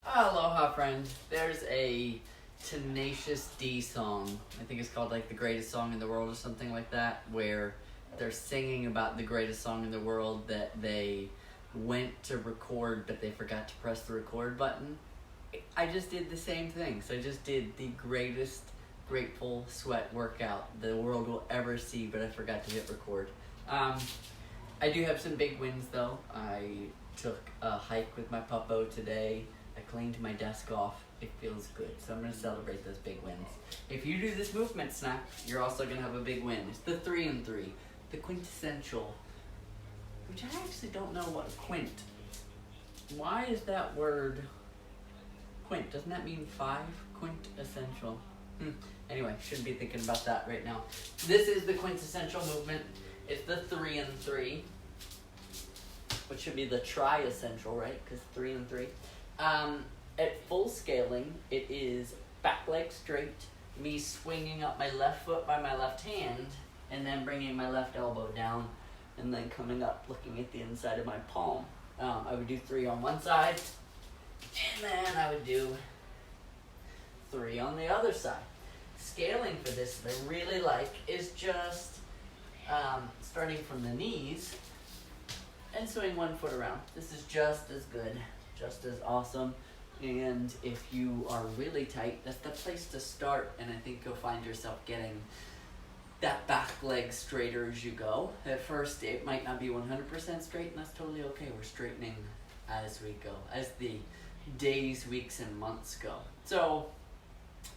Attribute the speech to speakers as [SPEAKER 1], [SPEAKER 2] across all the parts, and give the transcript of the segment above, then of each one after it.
[SPEAKER 1] Aloha, friend. There's a Tenacious D song. I think it's called like the greatest song in the world or something like that, where they're singing about the greatest song in the world that they went to record, but they forgot to press the record button. I just did the same thing. So I just did the greatest Grateful Sweat workout the world will ever see, but I forgot to hit record. I do have some big wins though. I took a hike with my puppo today. I cleaned my desk off. It feels good. So I'm going to celebrate those big wins. If you do this movement snack, you're also going to have a big win. It's the 3 and 3. The quintessential, which I actually don't know what quint. Why is that word quint? Doesn't that mean 5? Quintessential. Anyway, shouldn't be thinking about that right now. This is the quintessential movement. It's the 3 and 3. Which should be the tri-essential, right? Because 3 and 3. At full scaling, it is back leg straight, me swinging up my left foot by my left hand, and then bringing my left elbow down, and then coming up, looking at the inside of my palm. I would do 3 on one side, and then I would do 3 on the other side. Scaling for this that I really like is just starting from the knees and swing one foot around. This is just as good, just as awesome. And if you are really tight, that's the place to start. And I think you'll find yourself getting that back leg straighter as you go. At first, it might not be 100% straight, and that's totally okay. We're straightening as we go, as the days, weeks, and months go. So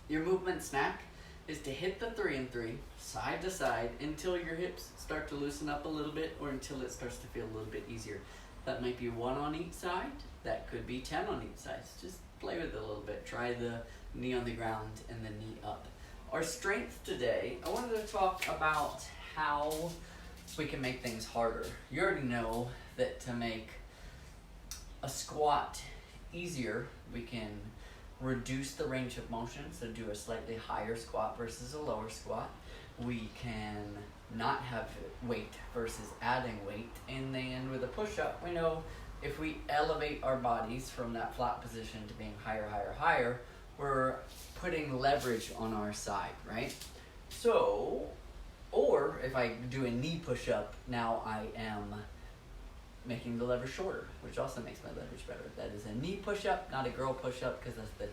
[SPEAKER 1] your movement snack is to hit the 3 and 3, side to side, until your hips start to loosen up a little bit, or until it starts to feel a little bit easier. That might be 1 on each side. That could be 10 on each side. Just play with it a little bit. Try the knee on the ground and the knee up. Our strength today, I wanted to talk about how we can make things harder. You already know that to make a squat easier, we can reduce the range of motion, so do a slightly higher squat versus a lower squat. We can not have weight versus adding weight. And then with a push-up, we know if we elevate our bodies from that flat position to being higher, higher, higher, we're putting leverage on our side, right? So, or if I do a knee push-up, now I am making the lever shorter, which also makes my leverage better. That is a knee push-up, not a girl push-up, because that's the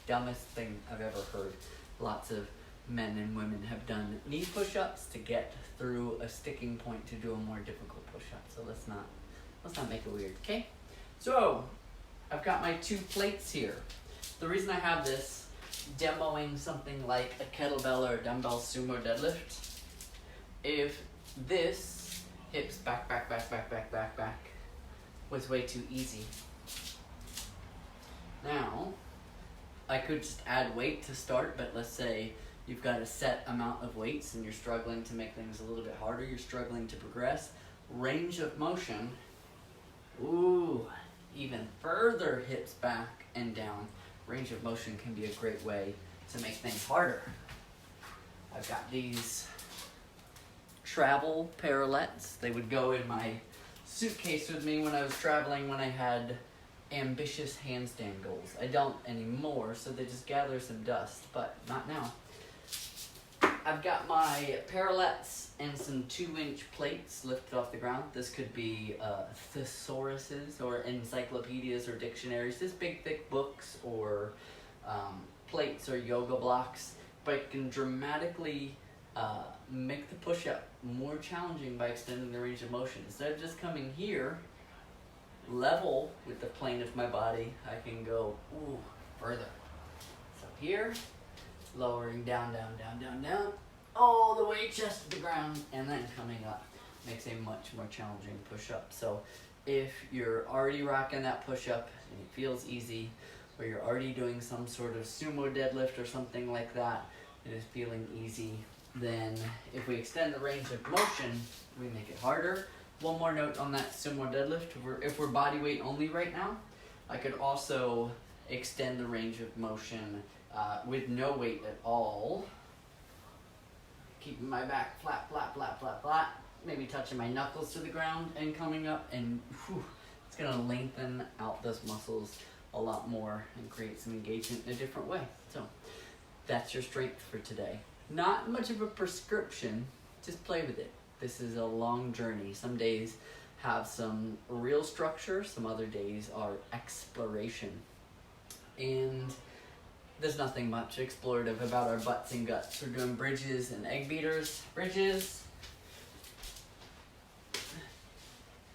[SPEAKER 1] dumbest thing I've ever heard. Lots of men and women have done knee push-ups to get through a sticking point to do a more difficult push-up. So let's not make it weird, okay? So I've got my 2 plates here. The reason I have this demoing something like a kettlebell or a dumbbell sumo deadlift, if this hips back was way too easy. Now, I could just add weight to start, but let's say you've got a set amount of weights and you're struggling to make things a little bit harder, you're struggling to progress. Range of motion, even further hips back and down. Range of motion can be a great way to make things harder. I've got these travel parallettes. They would go in my suitcase with me when I was traveling, when I had ambitious handstand goals. I don't anymore, so they just gather some dust, but not now. I've got my parallettes and some 2-inch plates lifted off the ground. This could be thesauruses or encyclopedias or dictionaries, just big thick books or plates or yoga blocks, but it can dramatically make the push-up more challenging by extending the range of motion. Instead of just coming here, level with the plane of my body, I can go further. So here, lowering down, all the way chest to the ground, and then coming up. Makes a much more challenging push-up. So if you're already rocking that push-up and it feels easy, or you're already doing some sort of sumo deadlift or something like that, it is feeling easy, then if we extend the range of motion, we make it harder. One more note on that sumo deadlift, if we're body weight only right now, I could also extend the range of motion with no weight at all. Keeping my back flat, maybe touching my knuckles to the ground and coming up, and it's gonna lengthen out those muscles a lot more and create some engagement in a different way. So that's your strength for today. Not much of a prescription, just play with it. This is a long journey. Some days have some real structure, some other days are exploration. And there's nothing much explorative about our butts and guts. We're doing bridges and egg beaters. Bridges.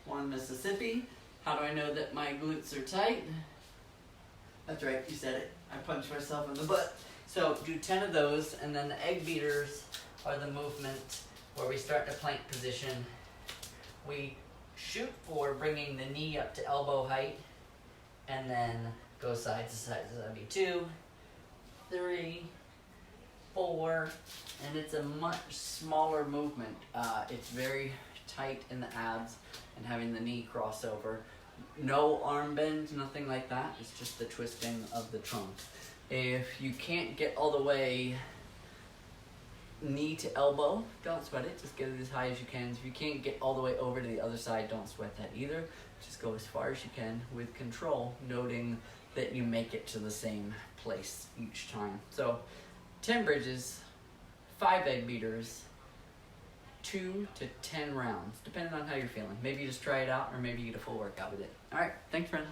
[SPEAKER 1] One Mississippi. How do I know that my glutes are tight? That's right, you said it. I punched myself in the butt. So do 10 of those, and then the egg beaters are the movement where we start to plank position. We shoot for bringing the knee up to elbow height, and then go side to side. So that'd be 2, 3, 4, and it's a much smaller movement. It's very tight in the abs and having the knee cross over. No arm bend, nothing like that. It's just the twisting of the trunk. If you can't get all the way knee to elbow, don't sweat it. Just get it as high as you can. If you can't get all the way over to the other side, don't sweat that either. Just go as far as you can with control, noting that you make it to the same place each time. So 10 bridges, 5 egg beaters, 2 to 10 rounds, depending on how you're feeling. Maybe you just try it out, or maybe you get a full workout with it. All right, thanks, friends.